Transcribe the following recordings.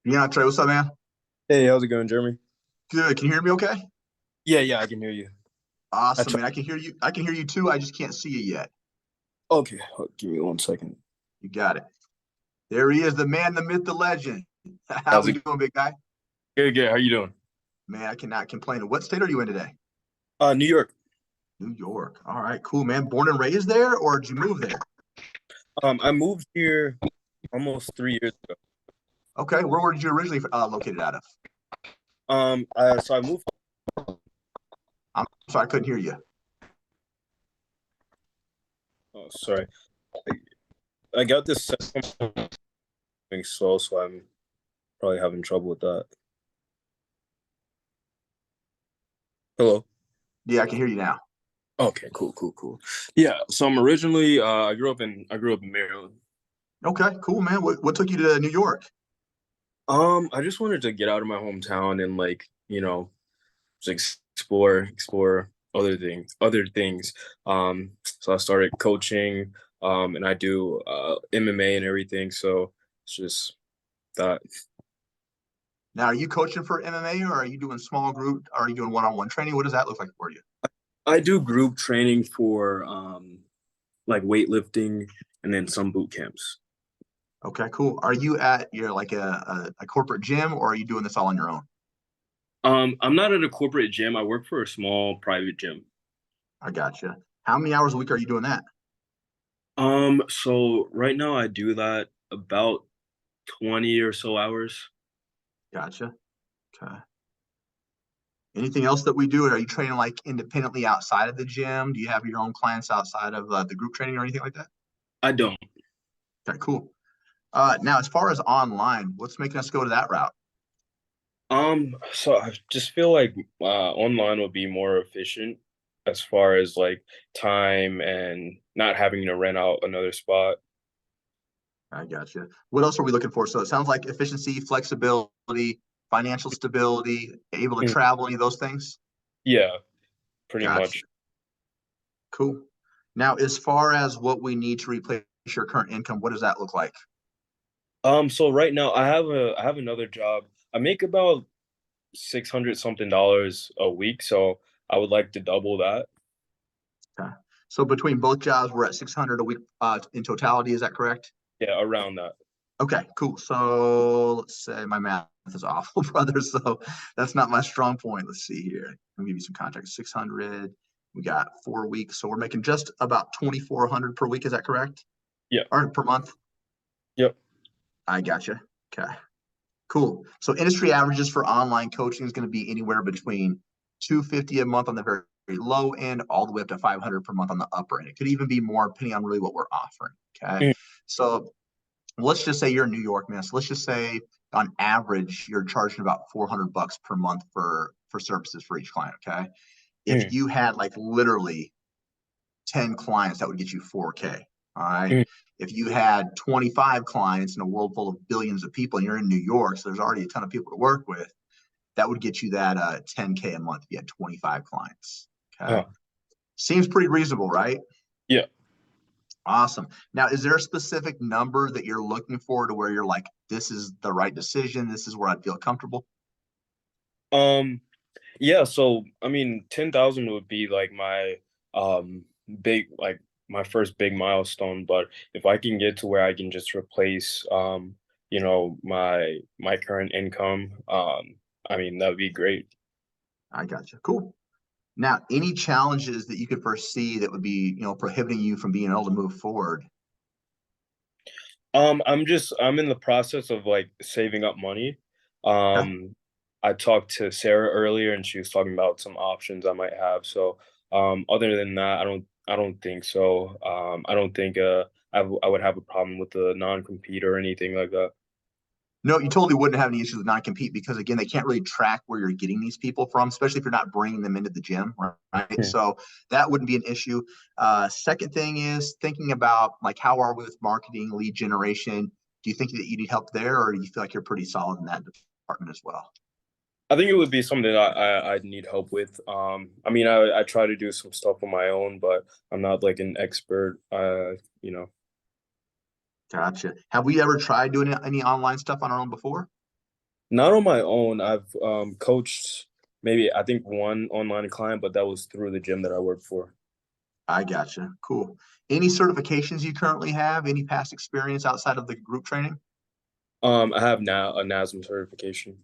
Diontre, what's up, man? Hey, how's it going, Jeremy? Good. Can you hear me okay? Yeah, I can hear you. I Awesome, try. man. I can hear you. I can hear you too. I just can't see you yet. Okay, give me 1 second. You got it. There he is, the man, the myth, the legend. How How's we it? doing, big guy? Good. How you doing? Man, I cannot complain. What state are you in today? New York. New York. All right, cool, man. Born and raised there, or did you move there? I moved here almost 3 years ago. Okay, where were you originally located out of? So I moved. I'm sorry, I couldn't hear you. Oh, sorry. I got this set being slow, so I'm probably having trouble with that. Hello. Yeah, I can hear you now. Okay, cool. Yeah. So I'm originally. I grew up in Maryland. Okay, cool, man. What took you to New York? I just wanted to get out of my hometown and just explore other things. So I started coaching, and I do MMA and everything. So it's just that. Now, are you coaching for MMA, or are you doing small group? Are you doing one-on-one training? What does that look like for you? I do group training for like weightlifting and then some boot camps. Okay, cool. Are you at your like a corporate gym, or are you doing this all on your own? I'm not at a corporate gym. I work for a small private gym. I gotcha. How many hours a week are you doing that? So right now I do that about 20 or so hours. Gotcha. Okay. Anything else that we do? Are you training like independently outside of the gym? Do you have your own clients outside of the group training or anything like that? I don't. Okay, cool. Now, as far as online, what's making us go to that route? So I just feel like online would be more efficient as far as like time and not having to rent out another spot. I gotcha. What else are we looking for? So it sounds like efficiency, flexibility, financial stability, able to Mm. travel, any of those things? Yeah, pretty Gotcha. much. Cool. Now, as far as what we need to replace your current income, what does that look like? So right now I have another job. I make about 600 something dollars a week, so I would like to double that. Okay. So between both jobs, we're at 600 a week in totality. Is that correct? Yeah, around that. Okay, cool. So let's say my math is awful, brother. So that's not my strong point. Let's see here. Let me give you some context. 600. We got 4 weeks. So we're making just about 2,400 per week. Is that correct? Yeah. Or per month? Yep. I gotcha. Okay, cool. So industry averages for online coaching is going to be anywhere between 250 a month on the very low end, all the way up to 500 per month on the upper end. It could even be more depending on really what we're offering. Okay, Mm, so let's just say you're in New York, man. So let's just say on average you're charging about 400 bucks per month for services for each client. Okay, if mm, you had like literally 10 clients, that would get you 4K. All right. mm. If you had 25 clients in a world full of billions of people and you're in New York, so there's already a ton of people to work with, that would get you that 10K a month if you had 25 clients. Okay. Uh, Seems pretty reasonable, right? yeah. Awesome. Now, is there a specific number that you're looking for to where you're like, this is the right decision? This is where I'd feel comfortable? Um, yeah, so I mean 10,000 would be like my um big like my first big milestone, but if I can get to where I can just replace my current income, I mean that'd be great. I got you. Cool. Now, any challenges that you could foresee that would be, prohibiting you from being able to move forward? I'm in the process of like saving up money. Okay. Um, I talked to Sarah earlier and she was talking about some options I might have. So, other than that, I don't think so. I don't think I would have a problem with the non-compete or anything like that. No, you totally wouldn't have any issues with non-compete because again, they can't really track where you're getting these people from, especially if you're not bringing them into the gym, right? Hmm. So that wouldn't be an issue. Second thing is thinking about like how are we with marketing, lead generation? Do you think that you need help there, or do you feel like you're pretty solid in that department as well? I think it would be something that I'd need help with. I mean, I try to do some stuff on my own, but I'm not like an expert. You know. Gotcha. Have we ever tried doing any online stuff on our own before? Not on my own. I've coached maybe I think one online client, but that was through the gym that I work for. I gotcha. Cool. Any certifications you currently have? Any past experience outside of the group training? I have now a NASM certification.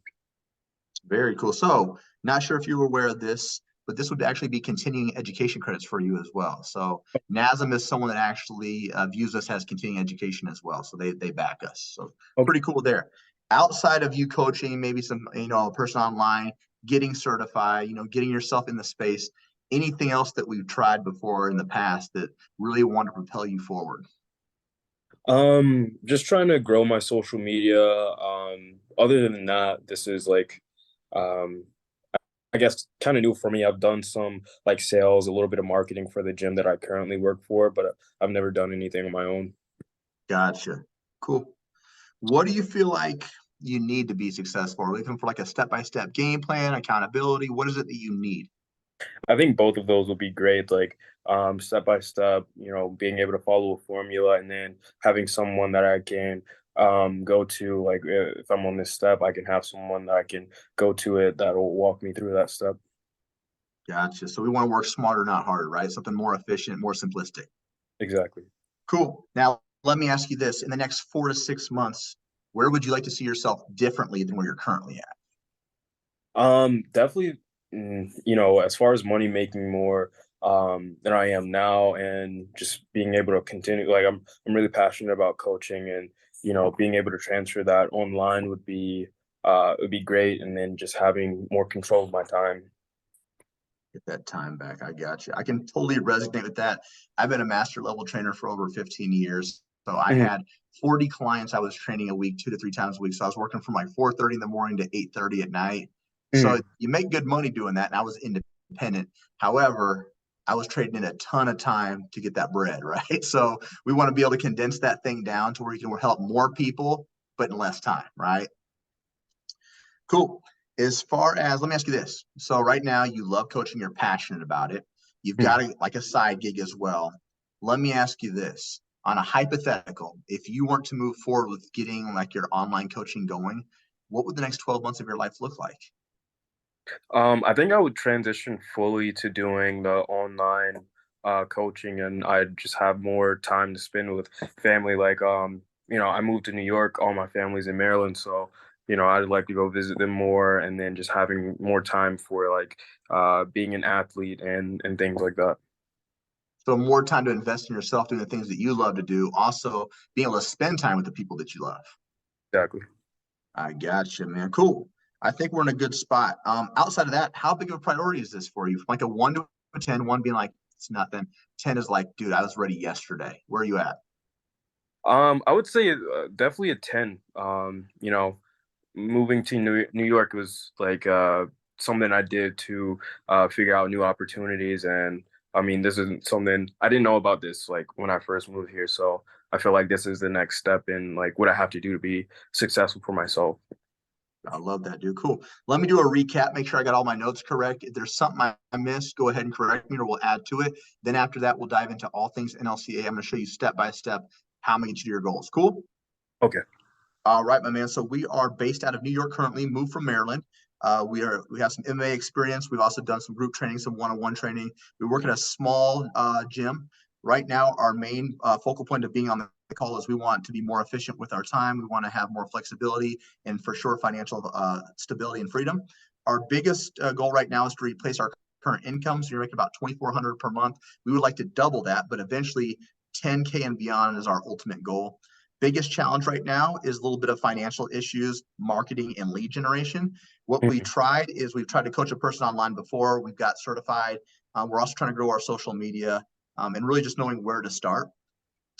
Very cool. So, not sure if you were aware of this, but this would actually be continuing education credits for you as well. So, NASM is someone that actually views us as continuing education as well. So they back us. So Okay. pretty cool there. Outside of you coaching, maybe some a person online getting certified, getting yourself in the space. Anything else that we've tried before in the past that really want to propel you forward? Just trying to grow my social media. Other than that, this is like, um, I guess kind of new for me. I've done some like sales, a little bit of marketing for the gym that I currently work for, but I've never done anything on my own. Gotcha. Cool. What do you feel like you need to be successful? Are we looking for like a step-by-step game plan, accountability? What is it that you need? I think both of those would be great, like step by step, being able to follow a formula and then having someone that I can go to, like if I'm on this step, I can have someone that I can go to it that will walk me through that step. Gotcha. So we want to work smarter, not harder, right? Something more efficient, more simplistic. Exactly. Cool. Now, let me ask you this. In the next 4 to 6 months, where would you like to see yourself differently than where you're currently at? Definitely, as far as money making more than I am now and just being able to continue, like I'm really passionate about coaching and being able to transfer that online would be great and then just having more control of my time. Get that time back. I got you. I can totally resonate with that. I've been a master level trainer for over 15 years. So I Mhm. had 40 clients I was training a week, 2 to 3 times a week. So I was working from like 4:30 in the morning to 8:30 at night. So Mhm. you make good money doing that. And I was independent. However, I was trading in a ton of time to get that bread, right? So we want to be able to condense that thing down to where you can help more people, but in less time, right? Cool. As far as, let me ask you this. So right now you love coaching, you're passionate about it. You've got Mhm. like a side gig as well. Let me ask you this. On a hypothetical, if you weren't to move forward with getting like your online coaching going, what would the next 12 months of your life look like? I think I would transition fully to doing the online coaching, and I'd just have more time to spend with family. Like, I moved to New York, all my family's in Maryland, so I'd like to go visit them more, and then just having more time for like being an athlete and things like that. So more time to invest in yourself, doing the things that you love to do. Also being able to spend time with the people that you love. Exactly. I gotcha, man. Cool. I think we're in a good spot. Outside of that, how big of a priority is this for you? From like a 1 to 10, one being like it's nothing. 10 is like, dude, I was ready yesterday. Where are you at? I would say definitely a 10. Moving to New York was like something I did to figure out new opportunities. And I mean, this isn't something I didn't know about this like when I first moved here. So I feel like this is the next step in like what I have to do to be successful for myself. I love that, dude. Cool. Let me do a recap, make sure I got all my notes correct. If there's something I missed, go ahead and correct me or we'll add to it. Then after that, we'll dive into all things NLCA. I'm going to show you step by step how I'm going to get you to your goals. Cool. Okay. All right, my man. So we are based out of New York currently, moved from Maryland. We have some MMA experience. We've also done some group training, some one-on-one training. We work at a small gym. Right now, our main focal point of being on the call is we want to be more efficient with our time. We want to have more flexibility and for sure financial stability and freedom. Our biggest goal right now is to replace our current income. So you're making about 2,400 per month. We would like to double that, but eventually 10K and beyond is our ultimate goal. Biggest challenge right now is a little bit of financial issues, marketing, and lead generation. What we Mhm. tried is we've tried to coach a person online before. We've got certified. We're also trying to grow our social media and really just knowing where to start.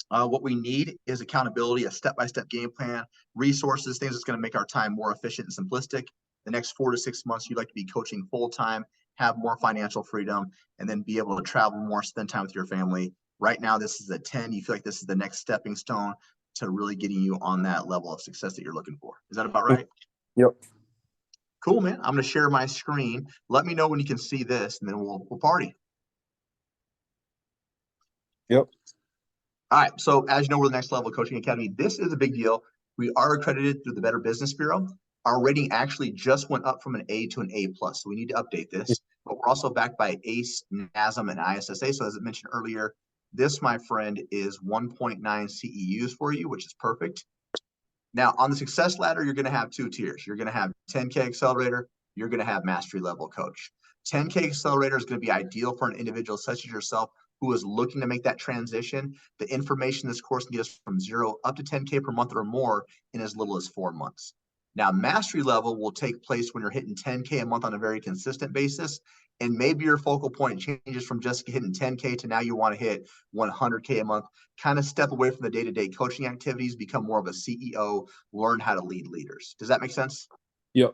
What we need is accountability, a step-by-step game plan, resources, things that's going to make our time more efficient and simplistic. The next 4 to 6 months, you'd like to be coaching full time, have more financial freedom, and then be able to travel more, spend time with your family. Right now, this is a 10. You feel like this is the next stepping stone to really getting you on that level of success that you're looking for. Is that about right? Yep. Cool, man. I'm going to share my screen. Let me know when you can see this, and then we'll party. Yep. All right. So as you know, we're the Next Level Coaching Academy. This is a big deal. We are accredited through the Better Business Bureau. Our rating actually just went up from an A to an A plus. So we need to update this, but we're also backed by ACE, NASM, and ISSA. So as I mentioned earlier, this, my friend, is 1.9 CEUs for you, which is perfect. Now, on the success ladder, you're going to have two tiers. You're going to have 10K accelerator. You're going to have mastery level coach. 10K accelerator is going to be ideal for an individual such as yourself who is looking to make that transition. The information this course can get us from 0 up to 10K per month or more in as little as 4 months. Now, mastery level will take place when you're hitting 10K a month on a very consistent basis. And maybe your focal point changes from just hitting 10K to now you want to hit 100K a month. Kind of step away from the day-to-day coaching activities, become more of a CEO, learn how to lead leaders. Does that make sense? Yep.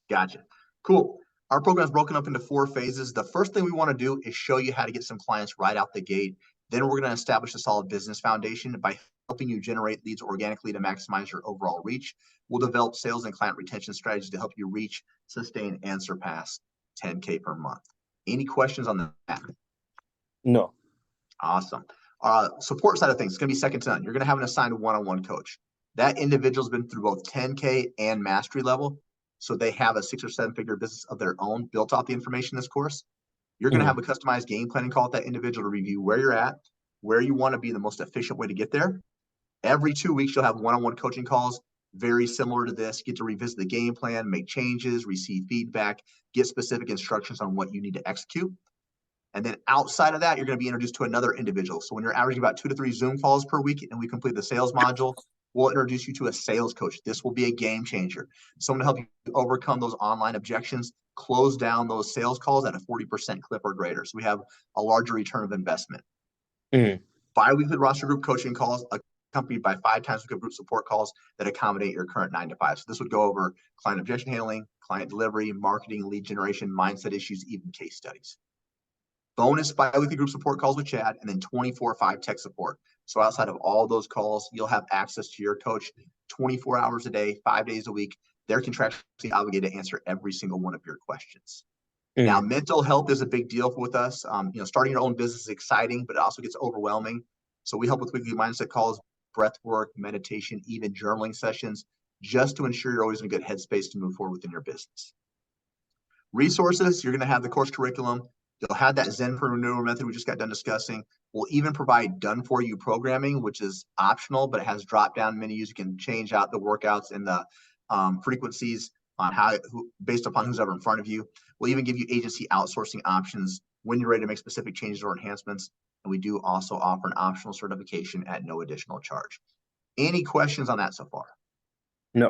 Gotcha. Cool. Our program is broken up into 4 phases. The first thing we want to do is show you how to get some clients right out the gate. Then we're going to establish a solid business foundation by helping you generate leads organically to maximize your overall reach. We'll develop sales and client retention strategies to help you reach, sustain, and surpass 10K per month. Any questions on that? No. Awesome. Support side of things, it's going to be second to none. You're going to have an assigned one-on-one coach. That individual's been through both 10K and mastery level. So they have a 6 or 7 figure business of their own built off the information in this course. You're going to have a customized game planning call with that individual to review where you're at, where you want to be, the most efficient way to get there. Every 2 weeks, you'll have one-on-one coaching calls, very similar to this. Get to revisit the game plan, make changes, receive feedback, get specific instructions on what you need to execute. And then outside of that, you're going to be introduced to another individual. So when you're averaging about 2 to 3 Zoom calls per week and we complete the sales module, we'll introduce you to a sales coach. This will be a game changer. Someone to help you overcome those online objections, close down those sales calls at a 40% clip or greater. So we have a larger return of investment. Bi-weekly roster group coaching calls accompanied by 5 times weekly group support calls that accommodate your current 9 to 5. So this would go over client objection handling, client delivery, marketing, lead generation, mindset issues, even case studies. Bonus bi-weekly group support calls with Chad, and then 24/5 tech support. So outside of all those calls, you'll have access to your coach 24 hours a day, 5 days a week. They're contractually obligated to answer every single one of your questions. Now, mental health is a big deal with us. Starting your own business is exciting, but it also gets overwhelming. So we help with weekly mindset calls, breath work, meditation, even journaling sessions, just to ensure you're always in a good headspace to move forward within your business. Resources, you're going to have the course curriculum. You'll have that Zenpreneur method we just got done discussing. We'll even provide done-for-you programming, which is optional, but it has drop-down menus. You can change out the workouts and the frequencies on based upon who's ever in front of you. We'll even give you agency outsourcing options when you're ready to make specific changes or enhancements. And we do also offer an optional certification at no additional charge. Any questions on that so far? No.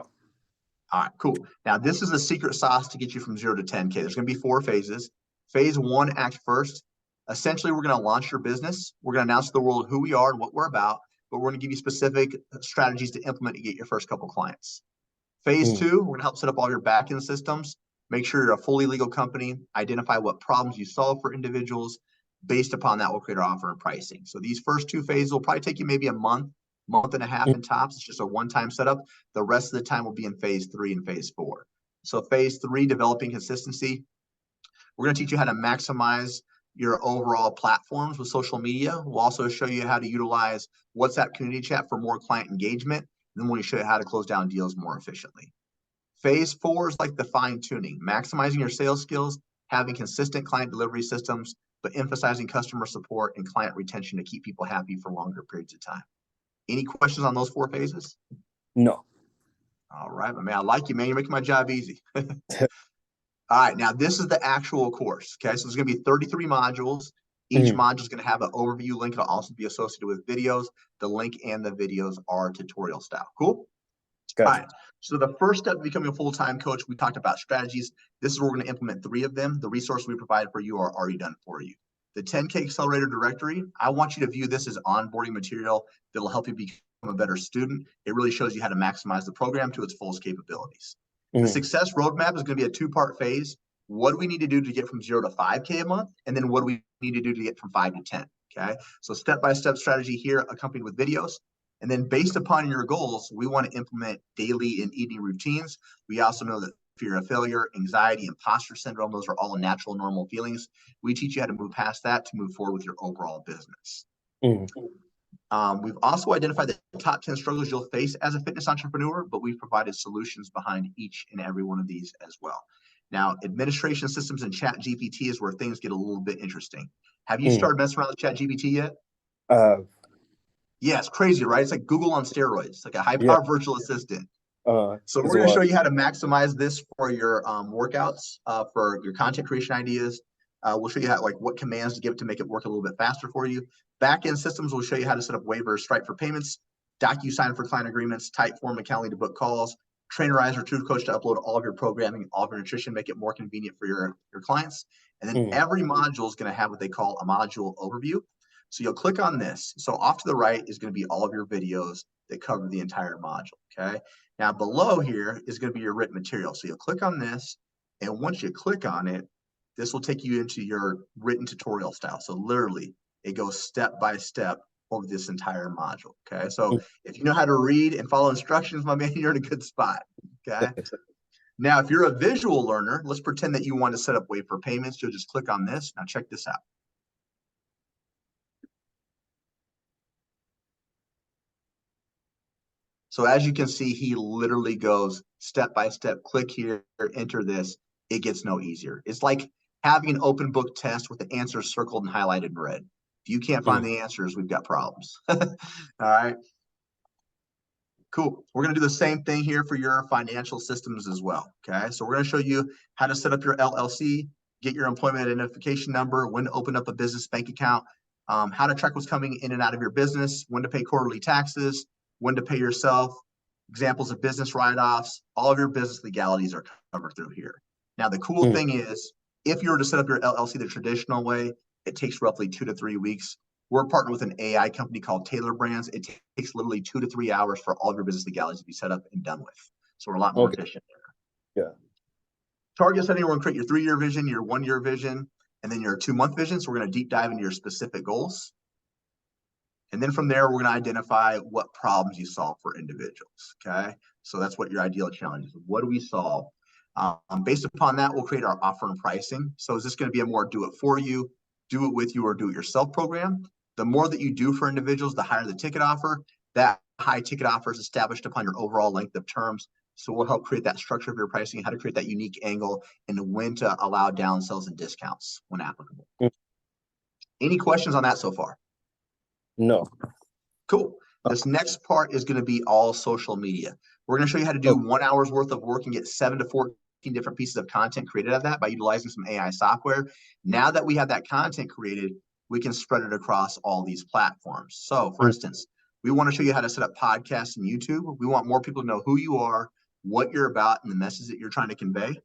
All right, cool. Now, this is the secret sauce to get you from 0 to 10K. There's going to be 4 phases. Phase 1, act first. Essentially, we're going to launch your business. We're going to announce to the world who we are and what we're about, but we're going to give you specific strategies to implement to get your first couple clients. Phase 2, we're going to help set up all your back-end systems, make sure you're a fully legal company, identify what problems you solve for individuals. Based upon that, we'll create our offer and pricing. So these first 2 phases will probably take you maybe a month and a half in tops. It's just a one-time setup. The rest of the time will be in phase 3 and phase 4. So phase 3, developing consistency. We're going to teach you how to maximize your overall platforms with social media. We'll also show you how to utilize WhatsApp community chat for more client engagement. And then we'll show you how to close down deals more efficiently. Phase 4 is like the fine tuning, maximizing your sales skills, having consistent client delivery systems, but emphasizing customer support and client retention to keep people happy for longer periods of time. Any questions on those 4 phases? No. All right, man. I like you, man. You're making my job easy. All right, now this is the actual course, okay? So there's going to be 33 modules. Each module is going to have an overview link. It'll also be associated with videos. The link and the videos are tutorial style. Cool? Gotcha. All right, so the first step to becoming a full-time coach, we talked about strategies. This is where we're going to implement 3 of them. The resources we provide for you are already done for you. The 10K Accelerator Directory, I want you to view this as onboarding material that'll help you become a better student. It really shows you how to maximize the program to its fullest capabilities. The success roadmap is going to be a 2-part phase. What do we need to do to get from 0 to 5K a month? And then what do we need to do to get from 5 to 10? Okay. So step-by-step strategy here accompanied with videos. And then based upon your goals, we want to implement daily and evening routines. We also know that fear of failure, anxiety, imposter syndrome, those are all natural, normal feelings. We teach you how to move past that to move forward with your overall business. We've also identified the top 10 struggles you'll face as a fitness entrepreneur, but we've provided solutions behind each and every one of these as well. Now, administration systems and Chat GPT is where things get a little bit interesting. Have you started messing around with Chat GPT yet? Uh, Yeah, it's crazy, right? It's like Google on steroids, like a yeah. high-power virtual assistant. So It's we're a going to lot. show you how to maximize this for your workouts, for your content creation ideas. We'll show you how, like, what commands to give to make it work a little bit faster for you. Back-end systems will show you how to set up waivers, Stripe for payments, DocuSign for client agreements, Typeform and Calendly to book calls, Trainerize or Truth Coach to upload all of your programming, all of your nutrition, make it more convenient for your clients. And then every module is going to have what they call a module overview. So you'll click on this. So off to the right is going to be all of your videos that cover the entire module. Okay. Now below here is going to be your written material. So you'll click on this, and once you click on it, this will take you into your written tutorial style. So literally it goes step by step over this entire module. Okay. So if you know how to read and follow instructions, my man, you're in a good spot. Okay. Now, if you're a visual learner, let's pretend that you want to set up Wave for payments. You'll just click on this. Now check this out. So as you can see, he literally goes step by step, click here, enter this. It gets no easier. It's like having an open book test with the answers circled and highlighted in red. If you can't find the answers, we've got problems. All right. Cool. We're going to do the same thing here for your financial systems as well. Okay. So we're going to show you how to set up your LLC, get your employment identification number, when to open up a business bank account, how to track what's coming in and out of your business, when to pay quarterly taxes, when to pay yourself, examples of business write-offs, all of your business legalities are covered through here. Now, the cool thing is, if you were to set up your LLC the traditional way, it takes roughly 2 to 3 weeks. We're partnered with an AI company called Taylor Brands. It takes literally 2 to 3 hours for all of your business legalities to be set up and done with. So we're a lot more efficient there. Yeah. Target setting, we're going to create your 3-year vision, your 1-year vision, and then your 2-month vision. So we're going to deep dive into your specific goals. And then from there, we're going to identify what problems you solve for individuals. Okay. So that's what your ideal challenge is. What do we solve? Based upon that, we'll create our offer and pricing. So is this going to be a more do it for you, do it with you, or do it yourself program? The more that you do for individuals, the higher the ticket offer. That high ticket offer is established upon your overall length of terms. So we'll help create that structure of your pricing, how to create that unique angle, and when to allow downsells and discounts when applicable. Any questions on that so far? No. Cool. This next part is going to be all social media. We're going to show you how to do 1 hour's worth of work and get 7 to 14 different pieces of content created out of that by utilizing some AI software. Now that we have that content created, we can spread it across all these platforms. So for instance, we want to show you how to set up podcasts and YouTube. We want more people to know who you are, what you're about, and the message that you're trying to convey.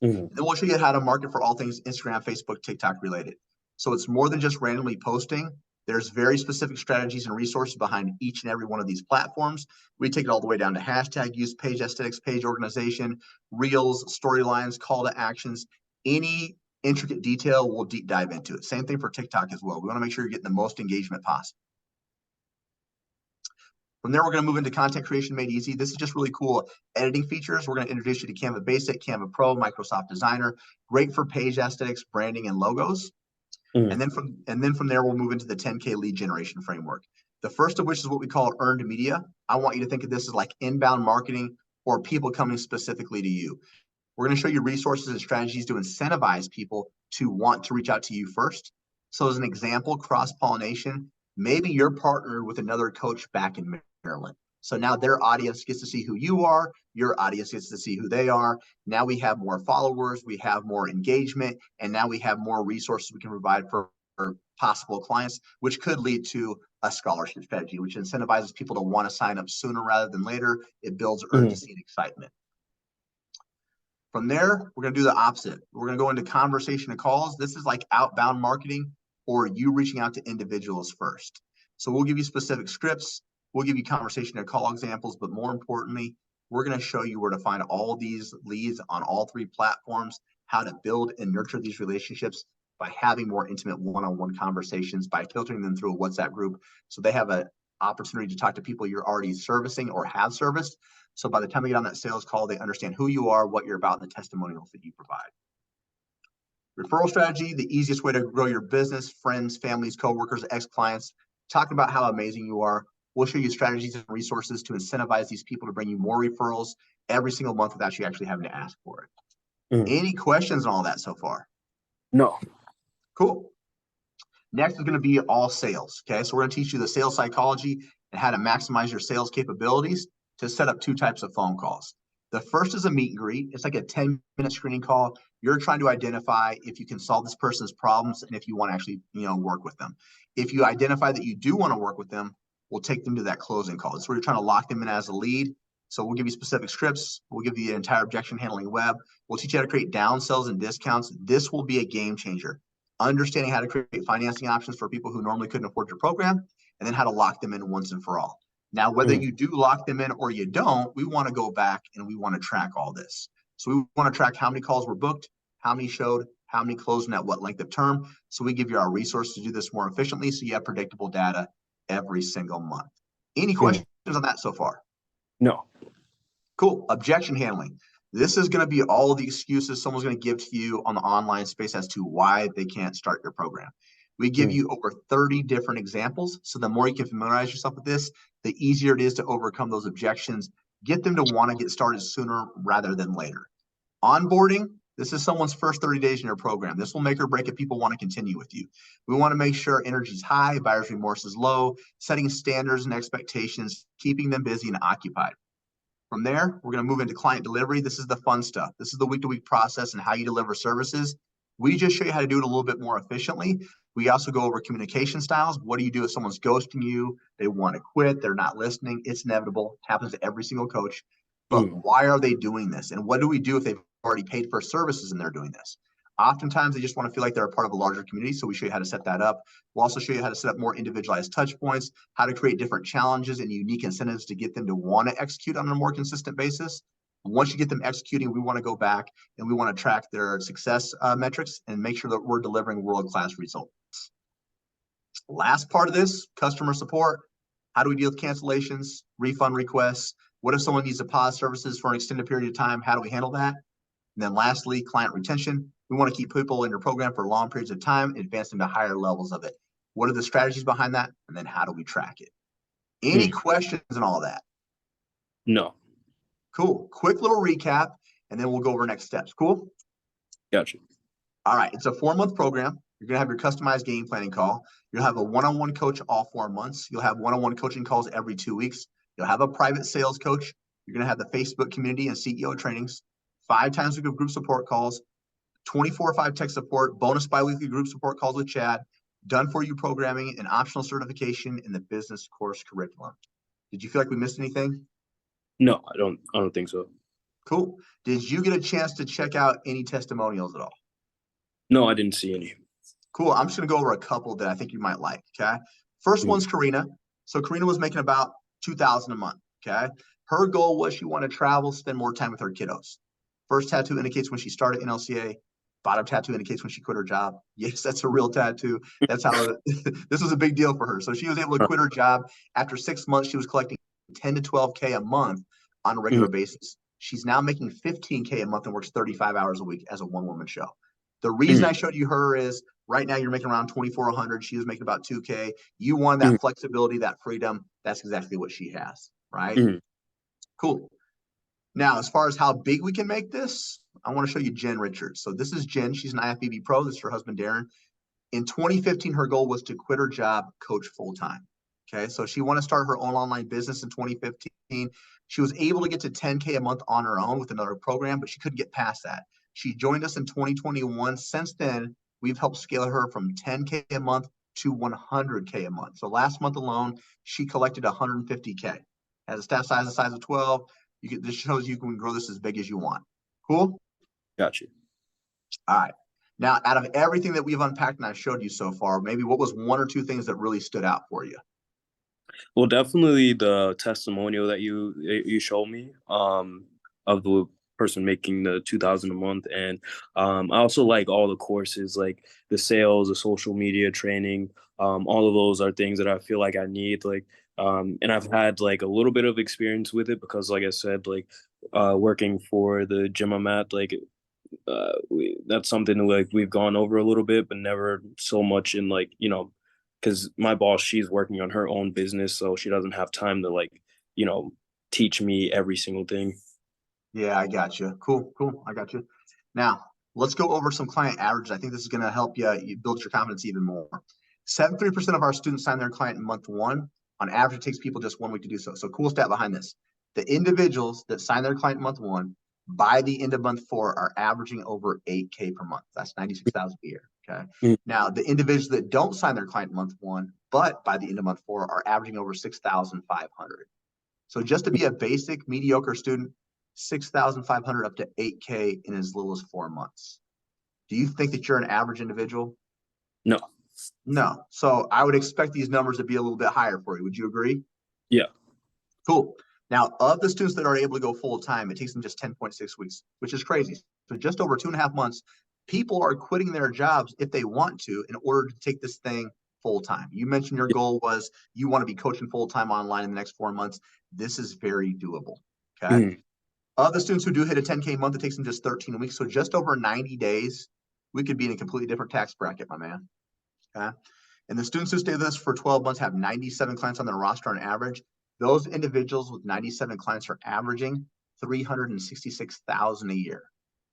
And then we'll show you how to market for all things Instagram, Facebook, TikTok related. So it's more than just randomly posting. There's very specific strategies and resources behind each and every one of these platforms. We take it all the way down to hashtag use, page aesthetics, page organization, reels, storylines, call to actions. Any intricate detail, we'll deep dive into it. Same thing for TikTok as well. We want to make sure you're getting the most engagement possible. From there, we're going to move into content creation made easy. This is just really cool editing features. We're going to introduce you to Canva Basic, Canva Pro, Microsoft Designer. Great for page aesthetics, branding, and logos. And then from there, we'll move into the 10K lead generation framework. The first of which is what we call earned media. I want you to think of this as like inbound marketing or people coming specifically to you. We're going to show you resources and strategies to incentivize people to want to reach out to you first. So as an example, cross-pollination, maybe you're partnered with another coach back in Maryland. So now their audience gets to see who you are, your audience gets to see who they are. Now we have more followers, we have more engagement, and now we have more resources we can provide for possible clients, which could lead to a scholarship strategy, which incentivizes people to want to sign up sooner rather than later. It builds urgency and excitement. From there, we're going to do the opposite. We're going to go into conversation and calls. This is like outbound marketing or you reaching out to individuals first. So we'll give you specific scripts. We'll give you conversation and call examples, but more importantly, we're going to show you where to find all these leads on all 3 platforms, how to build and nurture these relationships by having more intimate one-on-one conversations, by filtering them through a WhatsApp group. So they have an opportunity to talk to people you're already servicing or have serviced. So by the time they get on that sales call, they understand who you are, what you're about, and the testimonials that you provide. Referral strategy, the easiest way to grow your business, friends, families, coworkers, ex-clients, talking about how amazing you are. We'll show you strategies and resources to incentivize these people to bring you more referrals every single month without you actually having to ask for it. Mm. Any questions on all that so far? No. Cool. Next is going to be all sales. Okay, so we're going to teach you the sales psychology and how to maximize your sales capabilities to set up two types of phone calls. The first is a meet and greet. It's like a 10-minute screening call. You're trying to identify if you can solve this person's problems and if you want to actually, work with them. If you identify that you do want to work with them, we'll take them to that closing call. That's where you're trying to lock them in as a lead. So we'll give you specific scripts. We'll give you the entire objection handling web. We'll teach you how to create downsells and discounts. This will be a game changer. Understanding how to create financing options for people who normally couldn't afford your program, and then how to lock them in once and for all. Now, whether you do lock them in or you don't, we want to go back and we want to track all this. So we want to track how many calls were booked, how many showed, how many closed, and at what length of term. So we give you our resources to do this more efficiently so you have predictable data every single month. Any questions on that so far? No. Cool. Objection handling. This is going to be all the excuses someone's going to give to you on the online space as to why they can't start your program. We give you over 30 different examples. So the more you can familiarize yourself with this, the easier it is to overcome those objections, get them to want to get started sooner rather than later. Onboarding, this is someone's first 30 days in your program. This will make or break if people want to continue with you. We want to make sure energy is high, buyer's remorse is low, setting standards and expectations, keeping them busy and occupied. From there, we're going to move into client delivery. This is the fun stuff. This is the week-to-week process and how you deliver services. We just show you how to do it a little bit more efficiently. We also go over communication styles. What do you do if someone's ghosting you? They want to quit. They're not listening. It's inevitable. It happens to every single coach. But why are they doing this? And what do we do if they've already paid for services and they're doing this? Oftentimes, they just want to feel like they're a part of a larger community. So we show you how to set that up. We'll also show you how to set up more individualized touch points, how to create different challenges and unique incentives to get them to want to execute on a more consistent basis. Once you get them executing, we want to go back and we want to track their success metrics and make sure that we're delivering world-class results. Last part of this, customer support. How do we deal with cancellations, refund requests? What if someone needs to pause services for an extended period of time? How do we handle that? And then lastly, client retention. We want to keep people in your program for long periods of time and advance them to higher levels of it. What are the strategies behind that? And then how do we track it? Any questions on all that? No. Cool. Quick little recap, and then we'll go over next steps. Cool? Gotcha. All right. It's a 4-month program. You're going to have your customized game planning call. You'll have a one-on-one coach all 4 months. You'll have one-on-one coaching calls every 2 weeks. You'll have a private sales coach. You're going to have the Facebook community and CEO trainings, 5 times a week of group support calls, 24/5 tech support, bonus biweekly group support calls with Chad, done for you programming, and optional certification in the business course curriculum. Did you feel like we missed anything? No, I don't think so. Cool. Did you get a chance to check out any testimonials at all? No, I didn't see any. Cool. I'm just going to go over a couple that I think you might like. Okay. First one's Karina. So Karina was making about $2,000 a month. Okay. Her goal was she wanted to travel, spend more time with her kiddos. First tattoo indicates when she started NLCA. Bottom tattoo indicates when she quit her job. Yes, that's a real tattoo. That's how this was a big deal for her. So she was able to quit her job. After 6 months, she was collecting 10 to 12K a month on a regular basis. She's now making 15K a month and works 35 hours a week as a one-woman show. The reason I showed you her is right now you're making around 2,400. She was making about 2K. You want that flexibility, that freedom. That's exactly what she has, right? Cool. Now, as far as how big we can make this, I want to show you Jen Richards. So this is Jen. She's an IFBB pro. This is her husband, Darren. In 2015, her goal was to quit her job, coach full-time. Okay, so she wanted to start her own online business in 2015. She was able to get to 10K a month on her own with another program, but she couldn't get past that. She joined us in 2021. Since then, we've helped scale her from 10K a month to 100K a month. So last month alone, she collected 150K. Has a staff size the size of 12. This shows you can grow this as big as you want. Cool? Gotcha. All right. Now, out of everything that we've unpacked and I've showed you so far, maybe what was 1 or 2 things that really stood out for you? Well, definitely the testimonial that you showed me of the person making the 2,000 a month, and I also like all the courses, like the sales, the social media training. All of those are things that I feel like I need. Like, and I've had like a little bit of experience with it because, like I said, like working for the gym I'm at, like that's something like we've gone over a little bit, but never so much in like because my boss, she's working on her own business, so she doesn't have time to like, you know, teach me every single thing. Yeah, I got you. Cool, cool. I got you. Now, let's go over some client averages. I think this is going to help you build your confidence even more. 73% of our students sign their client in month one. On average, it takes people just 1 week to do so. So, cool stat behind this. The individuals that sign their client in month one, by the end of month four, are averaging over 8K per month. That's 96,000 a year. Okay. Mm. Now, the individuals that don't sign their client in month one, but by the end of month four, are averaging over 6,500. So, just to be a basic mediocre student, 6,500 up to 8K in as little as 4 months. Do you think that you're an average individual? No. No. So I would expect these numbers to be a little bit higher for you. Would you agree? Yeah. Cool. Now, of the students that are able to go full time, it takes them just 10.6 weeks, which is crazy. So just over 2.5 months, people are quitting their jobs if they want to in order to take this thing full time. You mentioned your goal was you want to be coaching full time online in the next 4 months. This is very doable. Okay. Mm. Of the students who do hit a 10K month, it takes them just 13 weeks. So just over 90 days, we could be in a completely different tax bracket, my man. Okay. And the students who stay with us for 12 months have 97 clients on their roster on average. Those individuals with 97 clients are averaging 366,000 a year.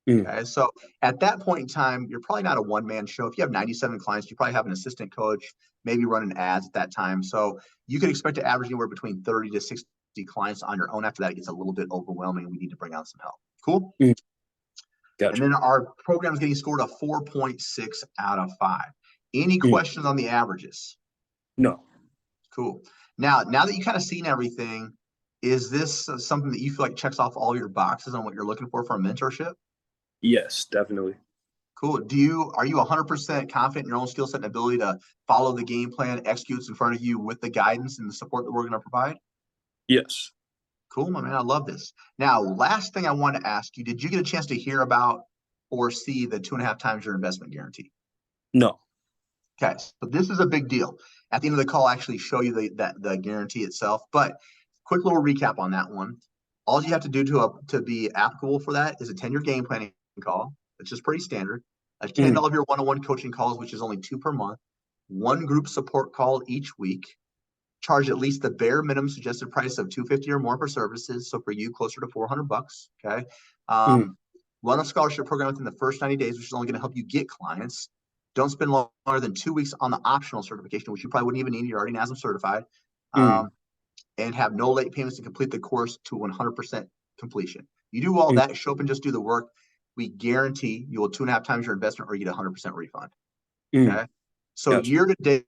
Mm. Okay. So at that point in time, you're probably not a one-man show. If you have 97 clients, you probably have an assistant coach, maybe running ads at that time. So you can expect to average anywhere between 30 to 60 clients on your own. After that, it gets a little bit overwhelming. We need to bring on some help. Cool. Mm. And Gotcha. then our program is getting scored a 4.6 out of 5. Any Mm. questions on the averages? No. Cool. Now that you kind of seen everything, is this something that you feel like checks off all your boxes on what you're looking for a mentorship? Yes, definitely. Cool. Are you 100% confident in your own skill set and ability to follow the game plan, executes in front of you with the guidance and the support that we're going to provide? Yes. Cool, my man. I love this. Now, last thing I want to ask you, did you get a chance to hear about or see the 2.5 times your investment guarantee? No. Okay, so this is a big deal. At the end of the call, I'll actually show you the guarantee itself. But quick little recap on that one. All you have to do to be applicable for that is attend your game planning call, which is pretty standard. Attend Mm. all of your one-on-one coaching calls, which is only 2 per month. One group support call each week. Charge at least the bare minimum suggested price of $250 or more for services. So for you, closer to $400. Okay. Mm. Run a scholarship program within the first 90 days, which is only going to help you get clients. Don't spend longer than 2 weeks on the optional certification, which you probably wouldn't even need. You're already NASM certified. Mm. And have no late payments to complete the course to 100% completion. You do all Mm. that, show up and just do the work. We guarantee you will 2.5 times your investment or you get 100% refund. Mm. Okay. So Gotcha. year to date,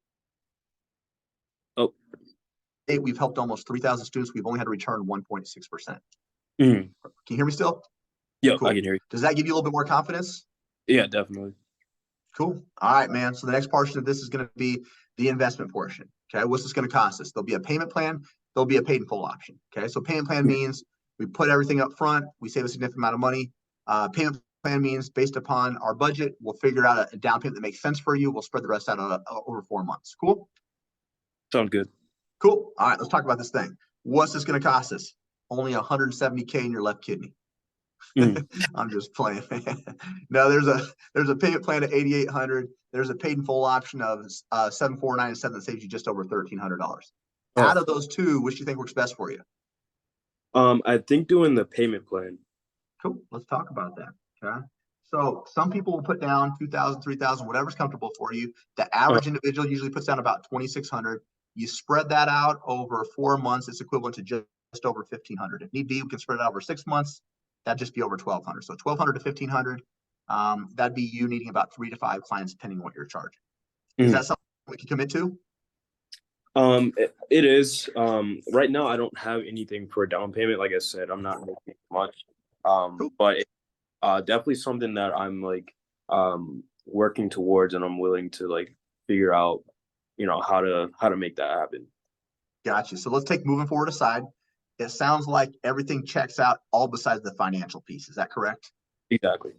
Oh. we've helped almost 3,000 students. We've only had to return 1.6%. Mm. Can you hear me still? Yep, I Cool. can hear you. Does that give you a little bit more confidence? Yeah, definitely. Cool. All right, man. So the next portion of this is going to be the investment portion. Okay. What's this going to cost us? There'll be a payment plan. There'll be a paid in full option. Okay. So payment plan Mm. means we put everything up front. We save a significant amount of money. Payment plan means based upon our budget, we'll figure out a down payment that makes sense for you. We'll spread the rest out over 4 months. Cool. Sounds good. Cool. All right. Let's talk about this thing. What's this going to cost us? Only 170K in your left kidney. Mm. I'm just playing. No, there's a payment plan of 8,800. There's a paid in full option of 7,497 that saves you just over $1,300. Out Oh. of those two, which do you think works best for you? I think doing the payment plan. Cool. Let's talk about that. Okay. So some people will put down 2,000, 3,000, whatever's comfortable for you. The Uh, average individual usually puts down about 2,600. You spread that out over 4 months, it's equivalent to just over 1,500. If need be, we can spread it out over 6 months. That'd just be over 1,200. So 1,200 to 1,500. That'd be you needing about 3 to 5 clients, depending on what you're charging. Is mm. that something we can commit to? It is. Right now I don't have anything for a down payment. Like I said, I'm not making much. Cool. But definitely something that I'm like working towards, and I'm willing to like figure out, how to make that happen. Gotcha. So let's take moving forward aside. It sounds like everything checks out all besides the financial piece. Is that correct? Exactly.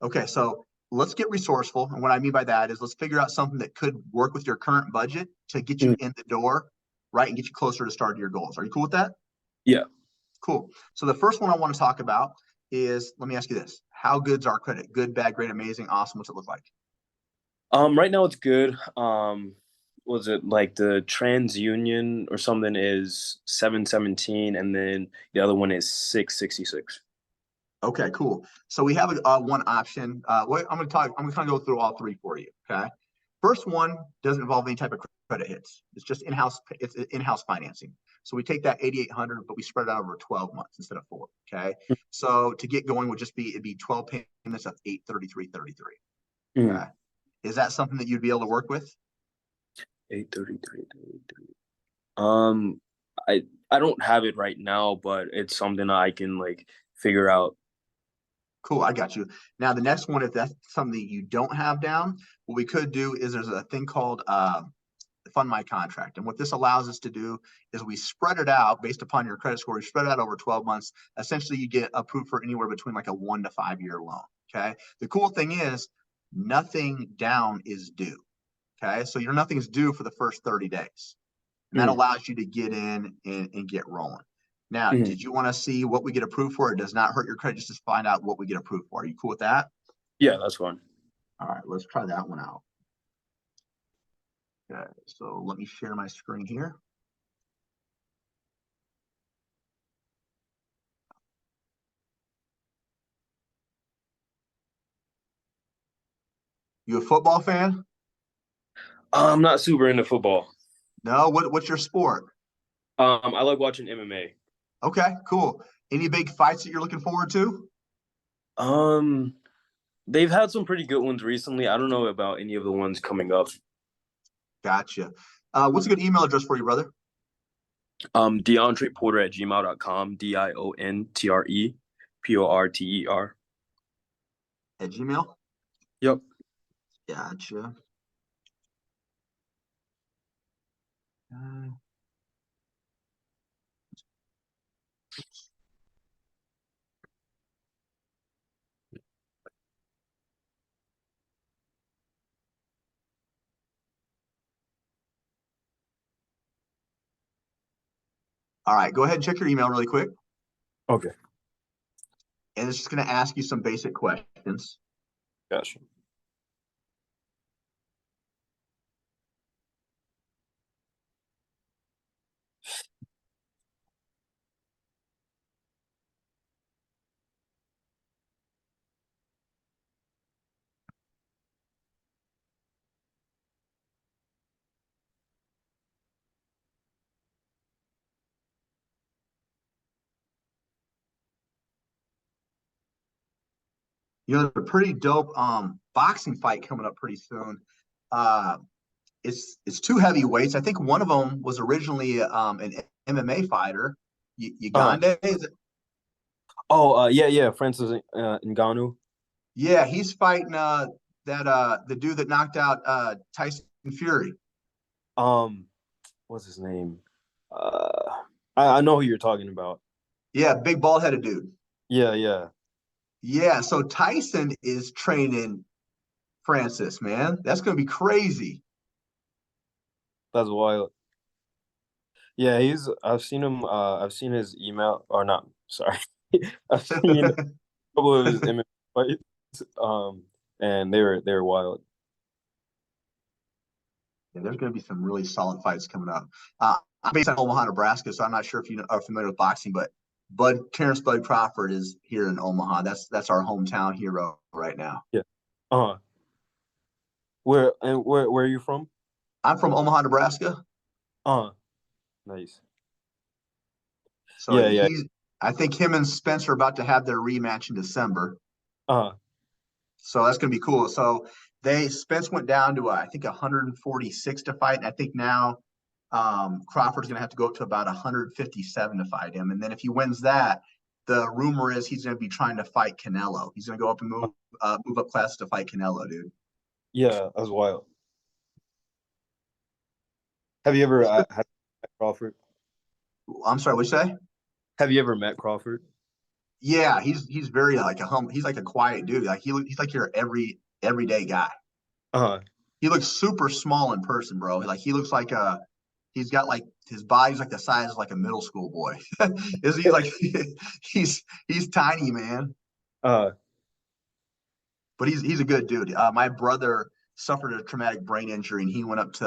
Okay, so let's get resourceful. And what I mean by that is let's figure out something that could work with your current budget to get you Mm. in the door, right? And get you closer to starting your goals. Are you cool with that? Yeah. Cool. So the first one I want to talk about is, let me ask you this. How good's our credit? Good, bad, great, amazing, awesome. What's it look like? Right now it's good. was it like the TransUnion or something is 717, and then the other one is 666. Okay, cool. So we have one option. I'm going to talk. I'm going to go through all three for you. Okay. First one doesn't involve any type of credit hits. It's just in-house. It's in-house financing. So we take that 8,800, but we spread it out over 12 months instead of 4. Okay. So to get going would just be it'd be 12 payments of 833.33. Mm. Okay. Is that something that you'd be able to work with? 833. Um, I don't have it right now, but it's something I can like figure out. Cool, I got you. Now the next one, if that's something you don't have down, what we could do is there's a thing called fund my contract. And what this allows us to do is we spread it out based upon your credit score. We spread it out over 12 months. Essentially, you get approved for anywhere between like a 1 to 5 year loan. Okay. The cool thing is nothing down is due. Okay. So your nothing is due for the first 30 days. And that Mm. allows you to get in and get rolling. Now, Mm. did you want to see what we get approved for? It does not hurt your credit just to find out what we get approved for. Are you cool with that? Yeah, that's fine. All right, let's try that one out. Okay, so let me share my screen here. You a football fan? I'm not super into football. No. What's your sport? I like watching MMA. Okay, cool. Any big fights that you're looking forward to? Um, they've had some pretty good ones recently. I don't know about any of the ones coming up. Gotcha. What's a good email address for you, brother? DiontrePorter@gmail.com. DionTrePorter. At Gmail? Yep. Gotcha. All right, go ahead and check your email really quick. Okay. And it's just going to ask you some basic questions. Gotcha. There's a pretty dope boxing fight coming up pretty soon. Uh, it's two heavyweights. I think one of them was originally an MMA fighter. Uh, Uganda is it? yeah, Francis Ngannou. Yeah, he's fighting the dude that knocked out Tyson Fury. Um, what's his name? Uh, I know who you're talking about. Yeah, big bald headed dude. Yeah, yeah, Yeah, so Tyson is training Francis, man. That's gonna be crazy. that's wild. Yeah, he's. I've seen him. I've seen his email, or not. Sorry, I've seen a couple of his MMA fights. And they were wild. Yeah, there's going to be some really solid fights coming up. I'm based in Omaha, Nebraska, so I'm not sure if you are familiar with boxing, but Terrence Bud Crawford is here in Omaha. That's our hometown hero right now. Yeah. Uh, where are you from? I'm from Omaha, Nebraska. Nice. So Yeah, yeah. I think him and Spencer are about to have their rematch in December. Uh, So that's going to be cool. So Spence went down to I think 146 to fight, and I think now Crawford's going to have to go up to about 157 to fight him. And then if he wins that, the rumor is he's going to be trying to fight Canelo. He's going to go up and move up class to fight Canelo, dude. yeah, that's wild. Have you ever met Crawford? I'm sorry, what you say? Have you ever met Crawford? Yeah, he's very like he's like a quiet dude. Like he's like your everyday guy. Uh, He looks super small in person, bro. Like he looks like he's got like his body's like the size of like a middle school boy. Is he like he's tiny, man. uh, But he's a good dude. My brother suffered a traumatic brain injury and he went up to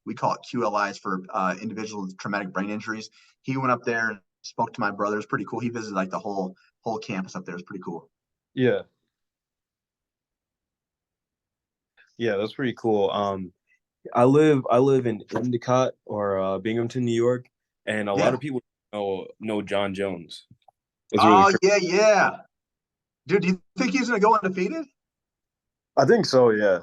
we call it QLIs for individuals with traumatic brain injuries. He went up there and spoke to my brother. It's pretty cool. He visited like the whole campus up there. It's pretty cool. Yeah. Yeah, that's pretty cool. I live in Endicott or Binghamton, New York, and a lot Yeah. of people know John Jones. It's really Oh crazy. yeah, yeah. Dude, do you think he's gonna go undefeated? I think so, yeah.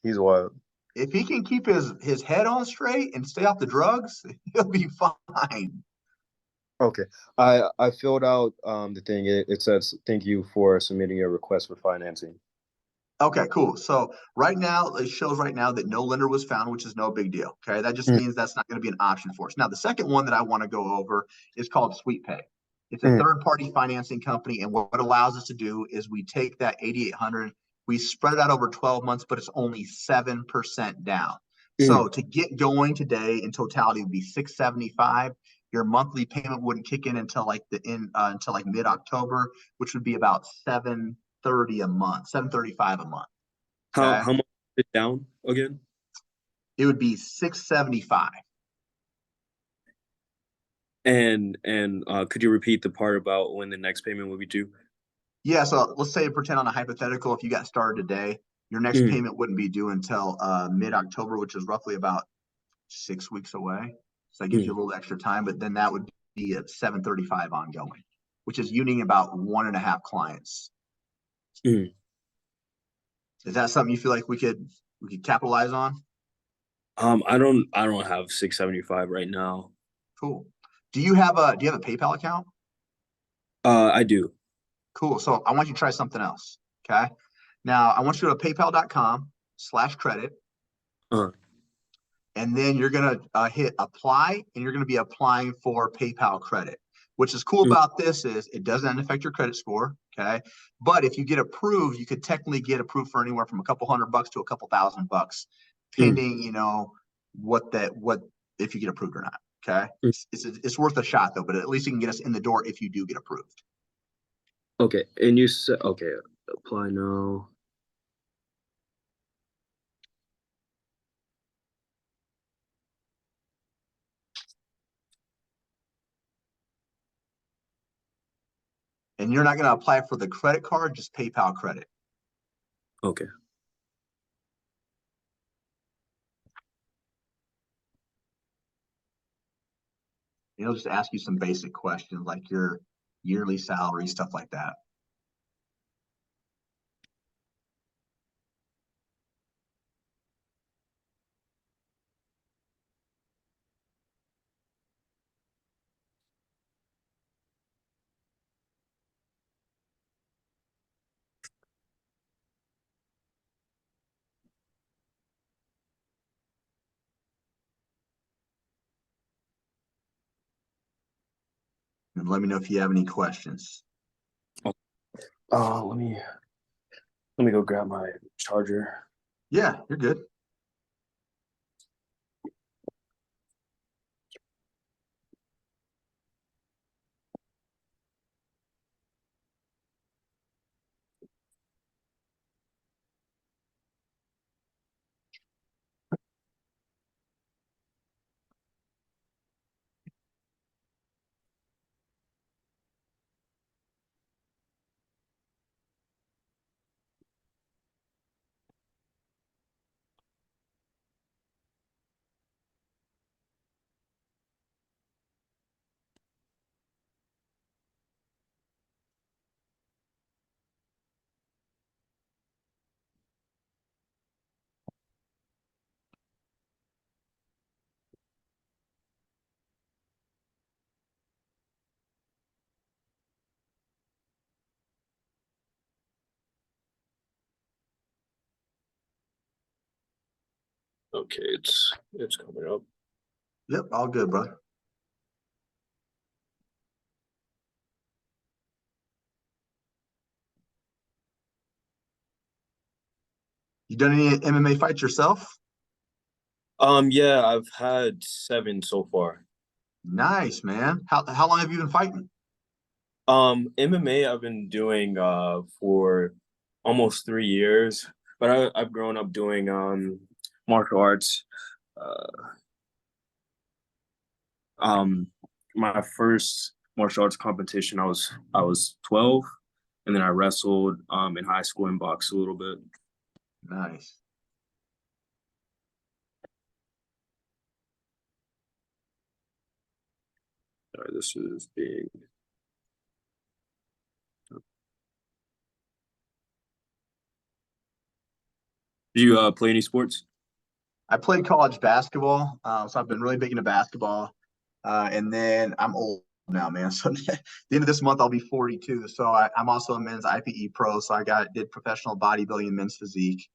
He's wild. If he can keep his head on straight and stay off the drugs, he'll be fine. Okay. I filled out the thing. It says thank you for submitting your request for financing. Okay, cool. So right now, it shows right now that no lender was found, which is no big deal. Okay, that just Mm, means that's not going to be an option for us. Now, the second one that I want to go over is called Sweet Pay. It's a mm, third-party financing company, and what it allows us to do is we take that 8,800, we spread it out over 12 months, but it's only 7% down. mm. So to get going today, in totality, would be 675. Your monthly payment wouldn't kick in until like mid-October, which would be about 730 a month, 735 a month. Okay. How much is it down again? It would be 675. And could you repeat the part about when the next payment will be due? Yeah, so let's say pretend on a hypothetical, if you got started today, your next Mm, payment wouldn't be due until mid-October, which is roughly about 6 weeks away. So that gives you mm, a little extra time, but then that would be at 735 ongoing, which is uniting about one and a half clients. mm. Is that something you feel like we could capitalize on? I don't have 675 right now. Cool. Do you have a PayPal account? I do. Cool. So I want you to try something else. Okay. Now I want you to go to paypal.com/credit. Uh, And then you're going to hit apply, and you're going to be applying for PayPal credit. Which is cool mm, about this is it doesn't affect your credit score. Okay. But if you get approved, you could technically get approved for anywhere from a couple $100 to a couple $1,000, mm, pending, what if you get approved or not. Okay. mm. It's worth a shot though, but at least you can get us in the door if you do get approved. Okay, and you said okay, apply now. And you're not going to apply for the credit card, just PayPal credit. Okay. It'll just ask you some basic questions like your yearly salary, stuff like that. And let me know if you have any questions. Let me go grab my charger. Yeah, you're good. Okay, it's coming up. Yep, all good, brother. You done any MMA fights yourself? Yeah, I've had 7 so far. Nice, man. How long have you been fighting? MMA I've been doing for almost 3 years, but I've grown up doing martial arts. uh, um, my first martial arts competition, I was 12, and then I wrestled in high school and boxed a little bit. Nice. Sorry, this is being. Do you play any sports? I played college basketball, so I've been really big into basketball. And then I'm old now, man. So the end of this month, I'll be 42. So I'm also a men's IPE pro. So did professional bodybuilding and men's physique.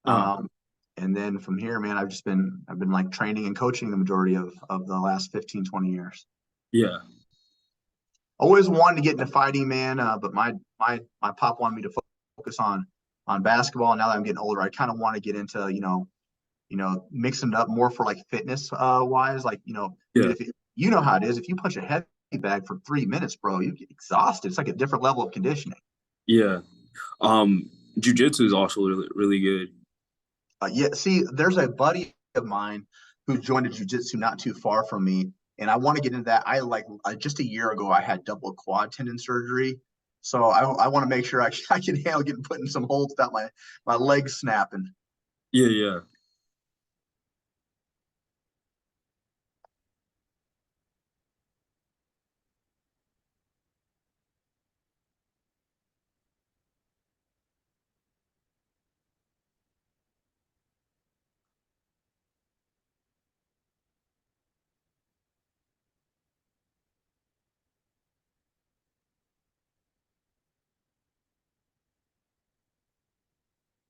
Oh, Um, and then from here, man, I've been like training and coaching the majority of the last 15, 20 years. yeah, Always wanted to get into fighting, man. But my pop wanted me to focus on basketball. Now that I'm getting older, I kind of want to get into, mixing it up more for like fitness wise. Like, yeah, dude, if you know how it is, if you punch a heavy bag for 3 minutes, bro, you get exhausted. It's like a different level of conditioning. yeah. Jiu-jitsu is also really, really good. Yeah, see, there's a buddy of mine who joined a jujitsu not too far from me, and I want to get into that. Just a year ago, I had double quad tendon surgery, so I want to make sure I can handle getting put in some holds without my legs snapping. Yeah, yeah.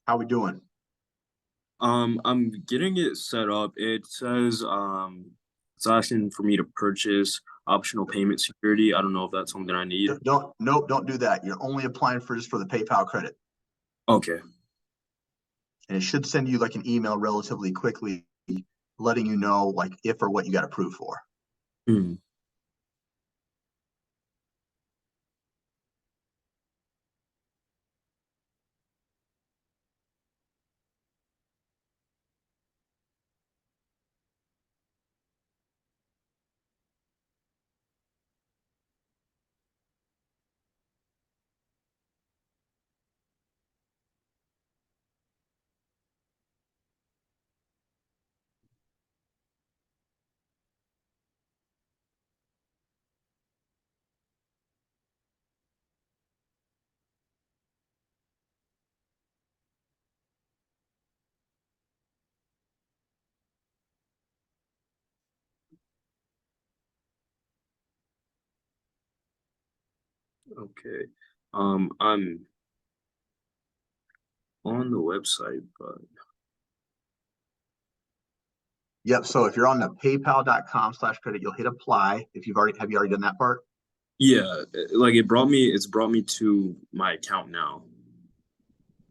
How we doing? I'm getting it set up. It says it's asking for me to purchase optional payment security. I don't know if that's something I need. Nope, don't do that. You're only applying for just for the PayPal credit, Okay. and it should send you like an email relatively quickly, letting you know like if or what you got approved for. Hmm. Okay. I'm on the website, but Yep. So if you're on the paypal.com/credit, you'll hit apply. If have you already done that part? yeah, like it's brought me to my account now.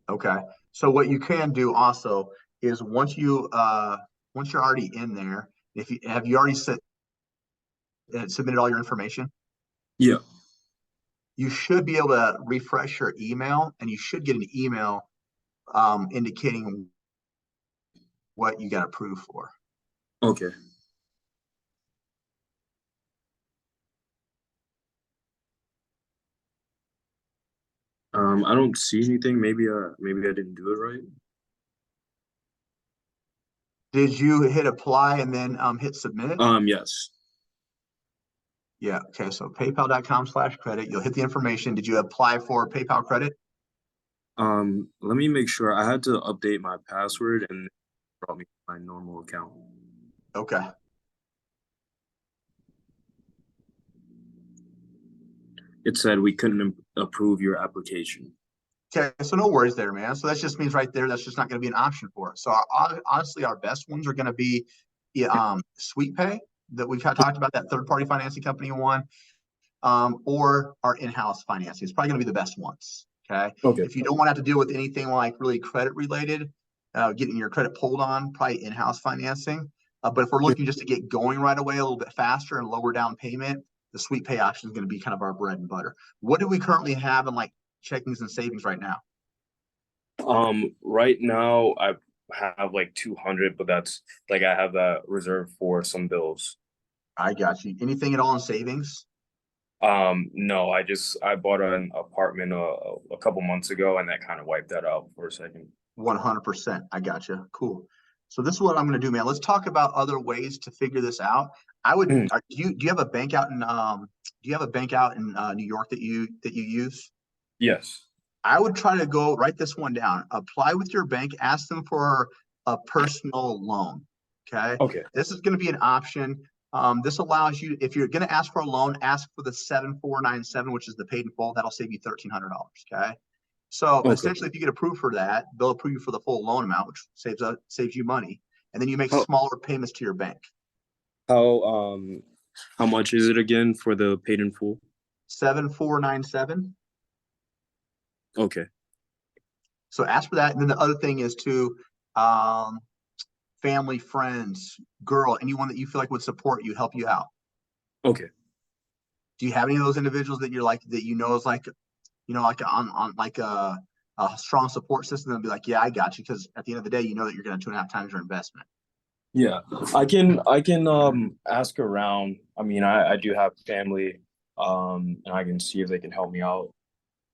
Okay. So what you can do also is once you're already in there, if you have you already submitted all your information, Yeah. you should be able to refresh your email and you should get an email indicating what you got approved for. Okay. I don't see anything. Maybe I didn't do it right. Did you hit apply and then hit submit? Yes. Yeah. Okay. So paypal.com/credit. You'll hit the information. Did you apply for PayPal credit? Let me make sure. I had to update my password and it brought me to my normal account. Okay. It said we couldn't approve your application. Okay, so no worries there, man. So that just means right there that's just not going to be an option for us. So honestly, our best ones are going to be yeah, Sweet Pay that we've had talked about, that third party financing company one, or our in-house financing. It's probably going to be the best ones. Okay, Okay. if you don't want to have to deal with anything like really credit related, getting your credit pulled on, probably in-house financing. But if we're looking just to get going right away a little bit faster and lower down payment, the Sweet Pay option is going to be kind of our bread and butter. What do we currently have in like checkings and savings right now? Right now I have like 200, but that's like I have that reserved for some bills. I got you. Anything at all in savings? No, I bought an apartment a couple months ago, and that kind of wiped that out for a second. 100%. I got you. Cool. So this is what I'm going to do, man. Let's talk about other ways to figure this out. I would. Mm, Do you have a bank out in do you have a bank out in New York that you use? yes. I would try to go write this one down. Apply with your bank. Ask them for a personal loan. Okay. Okay. This is going to be an option. This allows you, if you're going to ask for a loan, ask for the 7497, which is the paid in full. That'll save you $1,300. Okay. So Okay. essentially, if you get approved for that, they'll approve you for the full loan amount, which saves you money, and then you make How smaller payments to your bank. how um how much is it again for the paid in full? 7497. Okay. So ask for that, and then the other thing is to um, family, friends, girl, anyone that you feel like would support you, help you out. Okay. Do you have any of those individuals that you're like that is like like on like a strong support system and be like, yeah, I got you, because at the end of the day, you know that you're going to 2.5 times your investment. Yeah. I can ask around. I mean, I do have family, and I can see if they can help me out.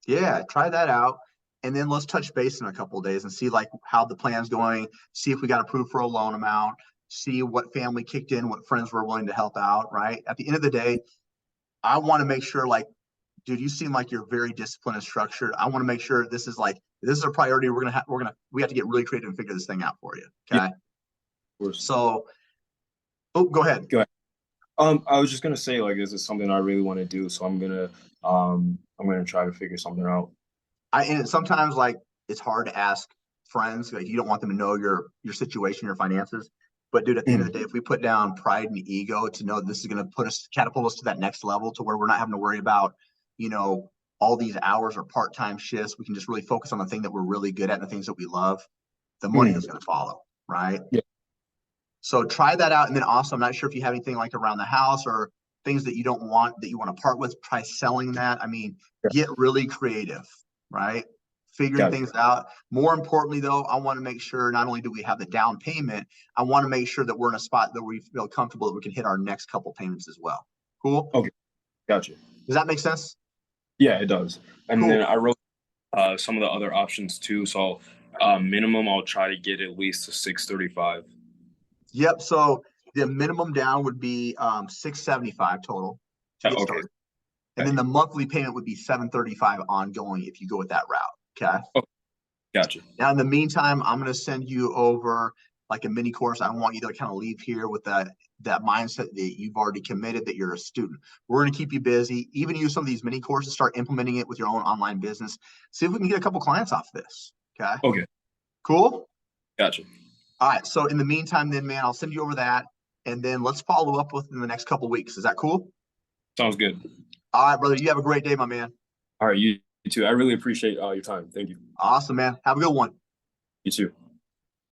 Yeah, try that out. And then let's touch base in a couple of days and see like how the plan's going, see if we got approved for a loan amount, see what family kicked in, what friends were willing to help out, right? At the end of the day, I want to make sure like, dude, you seem like you're very disciplined and structured. I want to make sure this is a priority. We have to get really creative and figure this thing out for you. Yeah, Okay. of course. So, oh, go ahead. Go ahead. I was just gonna say like this is something I really want to do, so I'm gonna try to figure something out. And sometimes like it's hard to ask friends, like you don't want them to know your situation, your finances. But dude, at the end of the Mm, day, if we put down pride and ego to know this is going to catapult us to that next level to where we're not having to worry about, you know, all these hours or part-time shifts, we can just really focus on the thing that we're really good at and the things that we love. The money is mm, going to follow, right? yeah. So try that out. And then also, I'm not sure if you have anything like around the house or things that you don't want that you want to part with. Try selling that. I mean, Yeah. get really creative, right? Figuring Gotcha. things out. More importantly, though, I want to make sure not only do we have the down payment, I want to make sure that we're in a spot that we feel comfortable that we can hit our next couple payments as well. Cool. Okay. Gotcha. Does that make sense? Yeah, it does. And then Cool. I wrote some of the other options too. So minimum, I'll try to get at least to 635. Yep. So the minimum down would be 675 total to get Okay. started. And then Okay. the monthly payment would be 735 ongoing if you go with that route. Okay. Oh, gotcha. Now, in the meantime, I'm going to send you over like a mini course. I want you to kind of leave here with that mindset that you've already committed, that you're a student. We're going to keep you busy, even use some of these mini courses, start implementing it with your own online business. See if we can get a couple clients off this. Okay. Okay. Cool. Gotcha. All right. So in the meantime, then, man, I'll send you over that. And then let's follow up within the next couple weeks. Is that cool? Sounds good. All right, brother. You have a great day, my man. All right. You too. I really appreciate your time. Thank you. Awesome, man. Have a good one. You too.